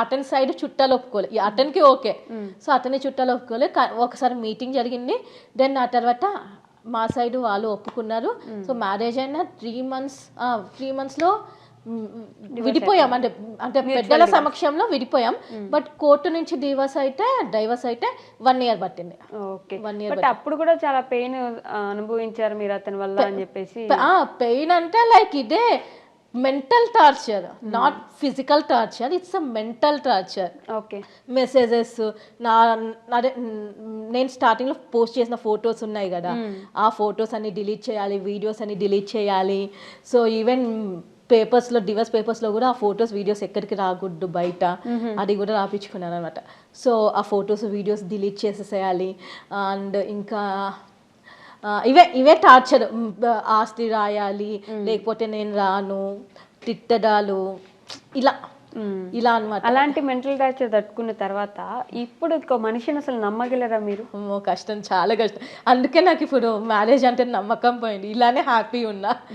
అతని సైడ్ చుట్టాలు ఒప్పుకోలే, అతనికి ఓకే. సో అతని చుట్టాలు ఒప్పుకోలే. ఒకసారి మీటింగ్ జరిగింది, దెన్ ఆ తర్వాత మా సైడ్ వాళ్ళు ఒప్పుకున్నారు. సో మ్యారేజ్ అయిన 3 monthsలో విడిపోయాం. అంటే అంటే పెద్దల సమక్షంలో విడిపోయాం. బట్ కోర్టు నుంచి డైవర్స్ అయితే 1 year పట్టింది. ఓకే. బట్ అప్పుడు కూడా చాలా పెయిన్ అనుభవించారు మీరు అతని వల్ల అని చెప్పేసి. పెయిన్ అంటే లైక్ ఇదే mental torture, not physical torture, it's a mental torture. Okay. Messages నేను స్టార్టింగ్లో పోస్ట్ చేసిన ఫొటోస్ ఉన్నాయి కదా, ఆ ఫొటోస్ అన్ని డిలీట్ చేయాలి, వీడియోస్ అన్ని డిలీట్ చేయాలి. సో ఈవెన్ పేపర్స్లో, డివర్స్ పేపర్స్లో కూడా ఆ ఫొటోస్ వీడియోస్ ఎక్కడికి రాకూడదు బయట, అది కూడా రాపించుకున్నాను అనమాట. సో ఆ ఫొటోస్ వీడియోస్ డిలీట్ చేసేసేయాలి. అండ్ ఇంకా ఇవే టార్చర్. ఆస్తి రాయాలి, లేకపోతే నేను రాను, తిట్టడాలు, ఇలా అనమాట. అలాంటి మెంటల్ టార్చర్ తట్టుకున్న తర్వాత ఇప్పుడు ఒక మనిషిని అసలు నమ్మగలరా మీరు? కష్టం, చాలా కష్టం. అందుకే నాకు ఇప్పుడు మ్యారేజ్ అంటే నమ్మకం పోయింది. ఇలానే హ్యాపీ ఉన్నా.